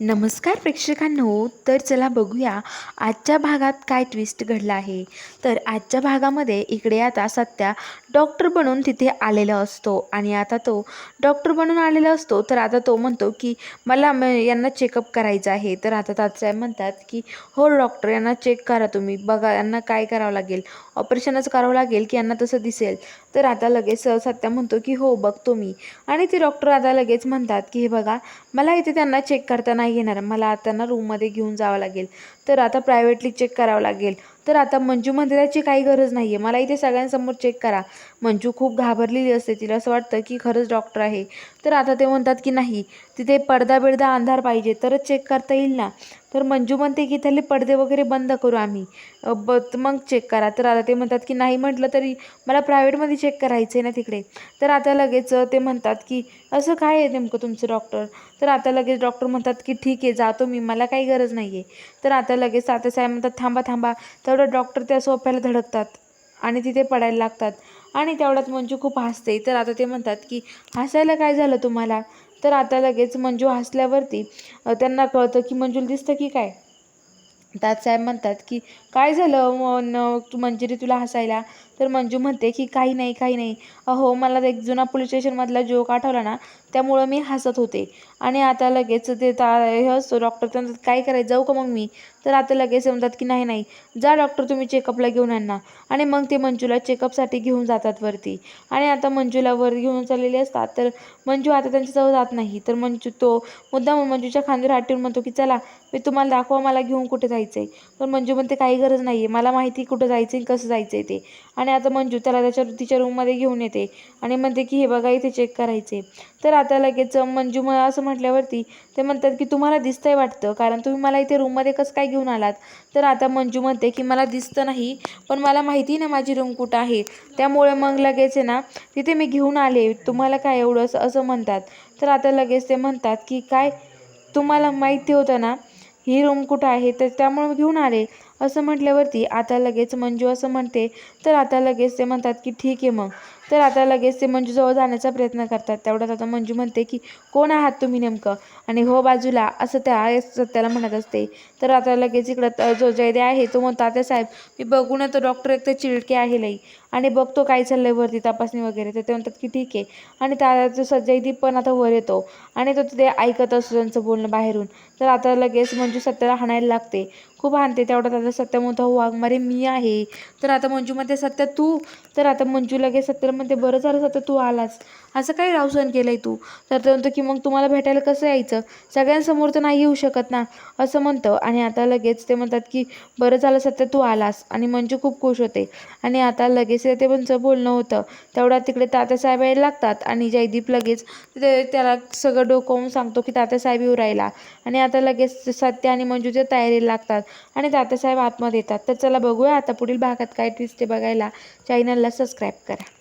नमस्कार प्रेक्षकांनो. तर चला बघूया आजच्या भागात काय ट्विस्ट घडला आहे. तर आजच्या भागामध्ये इकडे आता सत्या डॉक्टर बनून तिथे आलेला असतो आणि आता तो डॉक्टर बनून आलेला असतो. तर आता तो म्हणतो की यांना चेकअप करायचं आहे. तर आता तात्यासाहेब म्हणतात की हो डॉक्टर, यांना चेक करा, तुम्ही बघा यांना काय करावं लागेल, ऑपरेशनच करावं लागेल की यांना तसं दिसेल. तर आता लगेच सत्या म्हणतो की हो बघतो मी. आणि ते डॉक्टर आता लगेच म्हणतात की हे बघा, मला इथे त्यांना चेक करता नाही येणार, मला त्यांना रूममध्ये घेऊन जावं लागेल, तर आता प्रायव्हेटली चेक करावं लागेल. तर आता मंजू म्हणते त्याची काही गरज नाही आहे, मला इथे सगळ्यांसमोर चेक करा. मंजू खूप घाबरलेली असते, तिला असं वाटतं की खरंच डॉक्टर आहे. तर आता ते म्हणतात की नाही, तिथे पडदा बिडदा अंधार पाहिजे तरच चेक करता येईल ना. तर मंजू म्हणते की त्याले पडदे वगैरे बंद करू आम्ही, मग चेक करा. तर आता ते म्हणतात की नाही म्हटलं तरी मला प्रायव्हेटमध्ये चेक करायचं आहे ना तिकडे. तर आता लगेच ते म्हणतात की असं काय आहे नेमकं तुमचं डॉक्टर. तर आता लगेच डॉक्टर म्हणतात की ठीक आहे, जातो मी, मला काही गरज नाही आहे. तर आता लगेच तात्यासाहेब म्हणतात थांबा थांबा. तेवढं डॉक्टर त्या सोफ्याला धडकतात आणि तिथे पडायला लागतात. आणि तेवढ्यात मंजू खूप हसते. तर आता ते म्हणतात की हसायला काय झालं तुम्हाला. तर आता लगेच मंजू हसल्यावरती त्यांना कळतं की मंजूला दिसतं की काय. तात्यासाहेब म्हणतात की काय झालं तू मंजिरी, तुला हसायला. तर मंजू म्हणते की काही नाही काही नाही, अहो मला एक जुना पोलीस स्टेशनमधला जोक आठवला ना, त्यामुळं मी हसत होते. आणि आता लगेच ते हे असतो डॉक्टर म्हणतात काय करायचं, जाऊ का मग मी. तर आता लगेच म्हणतात की नाही नाही, जा डॉक्टर तुम्ही चेकअपला घेऊन आणा. आणि मग ते मंजूला चेकअपसाठी घेऊन जातात वरती. आणि आता मंजूला वर घेऊन चाललेले असतात. तर मंजू आता त्यांच्याजवळ जात नाही. तर तो मुद्दाम मंजूच्या खांद्यावर हात ठेवून म्हणतो की चला, मी तुम्हाला दाखवा मला घेऊन कुठे जायचं आहे. तर मंजू म्हणते काही गरज नाही आहे, मला माहिती कुठं जायचं आहे कसं जायचं आहे ते. आणि आता मंजू त्याला तिच्या रूममध्ये घेऊन येते आणि म्हणते की हे बघा इथे चेक करायचे. तर आता लगेच मंजू असं म्हटल्यावरती ते म्हणतात की तुम्हाला दिसतंय वाटतं, कारण तुम्ही मला इथे रूममध्ये कसं काय घेऊन आलात. तर आता मंजू म्हणते की मला दिसतं नाही, पण मला माहिती ना माझी रूम कुठं आहे, त्यामुळे मग लगेच आहे ना तिथे मी घेऊन आले, तुम्हाला काय एवढं असं म्हणतात. तर आता लगेच ते म्हणतात की काय, तुम्हाला माहिती होतं ना ही रूम कुठं आहे, तर त्यामुळे मी घेऊन आले. असं म्हटल्यावरती आता लगेच मंजू असं म्हणते. तर आता लगेच ते म्हणतात की ठीक आहे मग. तर आता लगेच ते मंजूजवळ जाण्याचा प्रयत्न करतात. तेवढ्यात आता मंजू म्हणते की कोण आहात तुम्ही नेमकं, आणि हो बाजूला, असं त्याला म्हणत असते. तर आता लगेच इकडं जो जयदे आहे तो म्हणतो तात्यासाहेब मी बघून येतो, डॉक्टर एक तर चिडके आहे लई, आणि बघतो काय चाललंय वरती तपासणी वगैरे. तर ते म्हणतात की ठीक आहे. आणि जयदीप पण आता वर येतो आणि तो तिथे ऐकत असतो त्यांचं बोलणं बाहेरून. तर आता लगेच मंजू सत्याला हाणायला लागते, खूप हाणते. तेवढ्यात आता सत्य म्हणतो हो वाघमारे मी आहे. तर आता मंजू म्हणते सत्या तू. तर आता मंजू लगेच सत्याला म्हणते बरं झालं सत्या तू आलास, असं काय रावसन केलंय तू. तर ते म्हणतो की मग तुम्हाला भेटायला कसं यायचं, सगळ्यांसमोर तर नाही येऊ शकत ना, असं म्हणतं. आणि आता लगेच ते म्हणतात की बरं झालं सत्या तू आलास, आणि मंजू खूप खुश होते. आणि आता लगेच ते त्यांचं बोलणं होतं. तेवढ्यात तिकडे तात्यासाहेब यायला लागतात आणि जयदीप लगेच त्याला सगळं डोकावून सांगतो की तात्यासाहेब येऊ राहिला. आणि आता लगेच सत्य आणि मंजूच्या तयारीला लागतात आणि तात्यासाहेब आतमध्ये येतात. तर चला बघूया आता पुढील भागात काय ट्विस्ट ते बघायला. चॅनलला सबस्क्राईब करा.